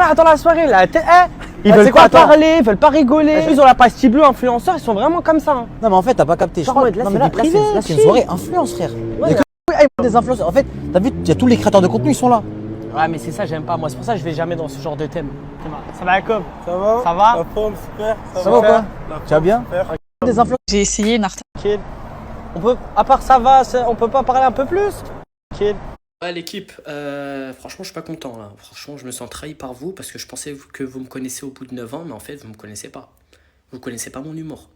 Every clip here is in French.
là dans la soirée là. Ils veulent quoi, pas attends. parler, ils veulent pas rigoler. Ils ont la pastille bleue influenceur, ils sont vraiment comme ça. Hein. Non mais en fait t'as pas capté. Genre, crois- là, non, c'est mais vie privée, là, c'est une chill. soirée influence frère. Ouais, Il y a que des influenceurs. En fait t'as vu, il y a tous les créateurs de contenu ils sont là. Ouais, mais c'est ça, j'aime pas. Moi, c'est pour ça que je vais jamais dans ce genre de thème. Ça va, Jacob? Ça va? Ça va? La forme, super. Ça va ou quoi? Tu vas bien? Super. Des influenceurs. J'ai essayé une art. Tranquille. On peut, à part ça va, on peut pas parler un peu plus? Tranquille. Ouais, l'équipe, franchement, je suis pas content là. Franchement, je me sens trahi par vous parce que je pensais que vous me connaissez au bout de 9 ans, mais en fait, vous me connaissez pas. Vous connaissez pas mon humour.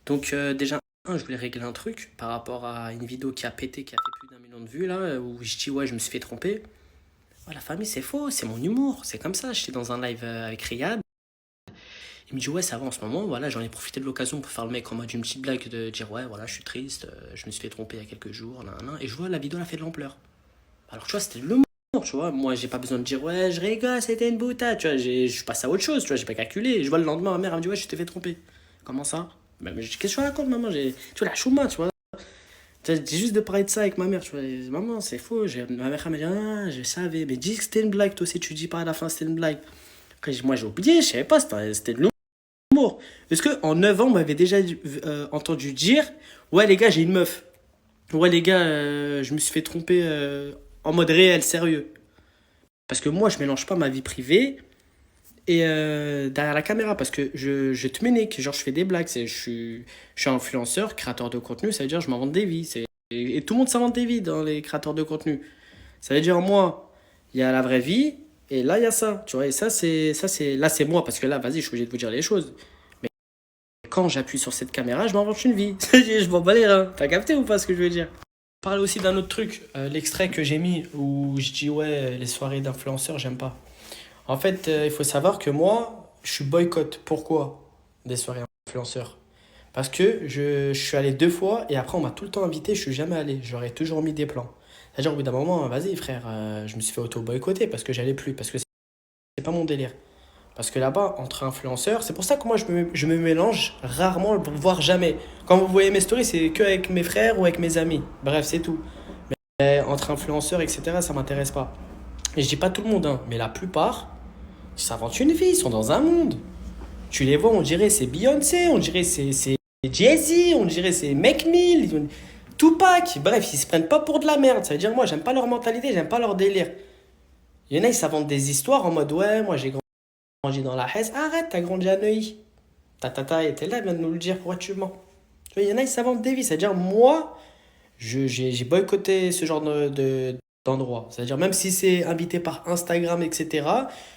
Donc, déjà, je voulais régler un truc par rapport à une vidéo qui a pété, qui a fait plus d'1 million de vues là, où je dis ouais, je me suis fait tromper. Ouais, la famille, c'est faux, c'est mon humour, c'est comme ça. J'étais dans un live avec Riyad. Il me dit ouais, ça va en ce moment, voilà, j'en ai profité de l'occasion pour faire le mec en mode une petite blague de dire ouais, voilà, je suis triste, je me suis fait tromper il y a quelques jours, et je vois la vidéo, elle a fait de l'ampleur. Alors, tu vois, c'était de l'humour, tu vois. Moi, j'ai pas besoin de dire, ouais, je rigole, c'était une boutade, tu vois. Je passe à autre chose, tu vois, j'ai pas calculé. Je vois le lendemain, ma mère, elle me dit, ouais, je t'ai fait tromper. Comment ça? Mais qu'est-ce que je raconte, maman? Tu vois, la chouma, tu vois. J'ai juste de parler de ça avec ma mère, tu vois. Maman, c'est faux. Ma mère, elle m'a dit, ah, je savais. Mais dis que c'était une blague, toi aussi, tu dis pas à la fin, c'était une blague. Après, moi, j'ai oublié, je savais pas, c'était de l'humour. Est-ce qu'en 9 ans, on m'avait déjà entendu dire, ouais, les gars, j'ai une meuf. Ouais, les gars, je me suis fait tromper en mode réel, sérieux. Parce que moi, je mélange pas ma vie privée et derrière la caméra. Parce que je te ménique, genre, je fais des blagues. Je suis influenceur, créateur de contenu, ça veut dire je m'invente des vies. Et tout le monde s'invente des vies dans les créateurs de contenu. Ça veut dire, moi, il y a la vraie vie et là, il y a ça. Tu vois, et là, c'est moi. Parce que là, vas-y, je suis obligé de vous dire les choses. Mais quand j'appuie sur cette caméra, je m'invente une vie. Je m'en bats les reins. T'as capté ou pas ce que je veux dire? Parler aussi d'un autre truc, l'extrait que j'ai mis où je dis ouais, les soirées d'influenceurs, j'aime pas. En fait, il faut savoir que moi, je suis boycott. Pourquoi des soirées influenceurs? Parce que je suis allé 2 fois et après on m'a tout le temps invité, je suis jamais allé. J'aurais toujours mis des plans. C'est-à-dire au bout d'un moment, vas-y frère, je me suis fait auto-boycotter parce que j'allais plus, parce que c'est pas mon délire. Parce que là-bas, entre influenceurs, c'est pour ça que moi je me mélange rarement, voire jamais. Quand vous voyez mes stories, c'est que avec mes frères ou avec mes amis. Bref, c'est tout. Mais entre influenceurs, etc., ça m'intéresse pas. Et je dis pas tout le monde, hein, mais la plupart, ils s'inventent une vie, ils sont dans un monde. Tu les vois, on dirait c'est Beyoncé, on dirait c'est Jay-Z, on dirait c'est Meek Mill, Tupac. Bref, ils se prennent pas pour de la merde. Ça veut dire, moi, j'aime pas leur mentalité, j'aime pas leur délire. Il y en a, ils s'inventent des histoires en mode, ouais, moi j'ai grandi dans la Hesse. Arrête, t'as grandi à Neuilly. Tata était là, elle vient de nous le dire, pourquoi tu mens? Tu vois, il y en a, ils s'inventent des vies. C'est-à-dire, moi, j'ai boycotté ce genre d'endroit. C'est-à-dire, même si c'est invité par Instagram, etc.,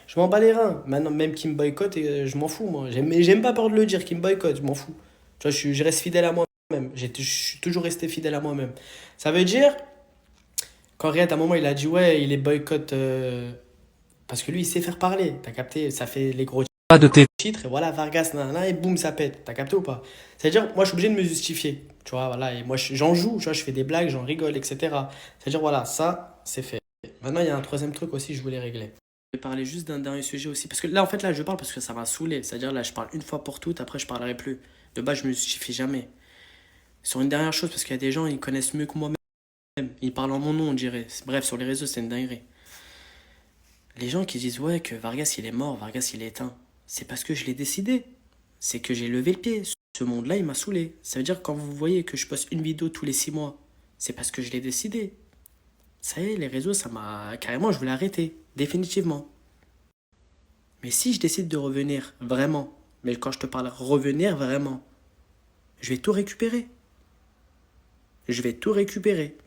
je m'en bats les reins. Maintenant, même qu'ils me boycottent, je m'en fous, moi. J'aime pas peur de le dire, qu'ils me boycottent, je m'en fous. Tu vois, je reste fidèle à moi-même. Je suis toujours resté fidèle à moi-même. Ça veut dire, quand Riyad, à un moment, il a dit, ouais, il est boycott, parce que lui, il sait faire parler. T'as capté? Ça fait les gros Pas de tes titres, et voilà, Vargas, nanana, et boum, ça pète. T'as capté ou pas? C'est-à-dire, moi, je suis obligé de me justifier. Tu vois, voilà, et moi, j'en joue, tu vois, je fais des blagues, j'en rigole, etc. C'est-à-dire, voilà, ça, c'est fait. Maintenant, il y a un troisième truc aussi, je voulais régler. Je vais parler juste d'un dernier sujet aussi. Parce que là, en fait, là, je parle parce que ça m'a saoulé. C'est-à-dire, là, je parle une fois pour toutes, après, je parlerai plus. De base, je me justifie jamais. Sur une dernière chose, parce qu'il y a des gens, ils connaissent mieux que moi-même. Ils parlent en mon nom, on dirait. Bref, sur les réseaux, c'est une dinguerie. Les gens qui disent, ouais, que Vargas, il est mort, Vargas, il est éteint. C'est parce que je l'ai décidé. C'est que j'ai levé le pied. Ce monde-là, il m'a saoulé. Ça veut dire que quand vous voyez que je poste une vidéo tous les 6 mois, c'est parce que je l'ai décidé. Ça y est, les réseaux, ça m'a... Carrément, je voulais arrêter. Définitivement. Mais si je décide de revenir, vraiment, mais quand je te parle revenir, vraiment, je vais tout récupérer. Je vais tout récupérer.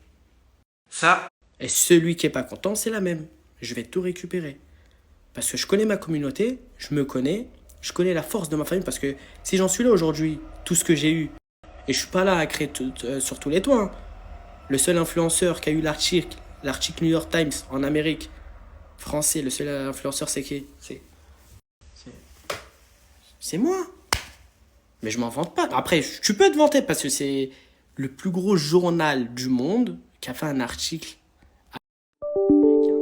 ça. Et celui qui est pas content, c'est la même. Je vais tout récupérer. Parce que je connais ma communauté, je me connais, je connais la force de ma famille. Parce que si j'en suis là aujourd'hui, tout ce que j'ai eu, et je suis pas là à créer sur tous les toits, hein. Le seul influenceur qui a eu l'article New York Times en Amérique, français, le seul influenceur, c'est qui? C'est moi. Mais je m'en vante pas. Après, tu peux te vanter parce que c'est le plus gros journal du monde qui a fait un article américain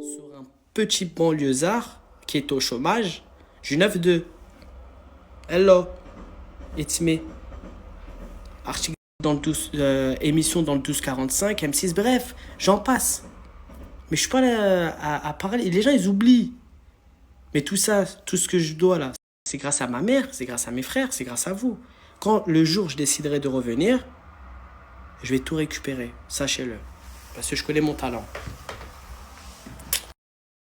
sur un petit banlieusard qui est au chômage du 9-2. Hello, it's me. Article dans le 12, émission dans le 1245, M6, bref, j'en passe. Mais je suis pas là à parler. Les gens, ils oublient. Mais tout ça, tout ce que je dois là, c'est grâce à ma mère, c'est grâce à mes frères, c'est grâce à vous. Quand le jour je déciderai de revenir, je vais tout récupérer, sachez-le. Parce que je connais mon talent.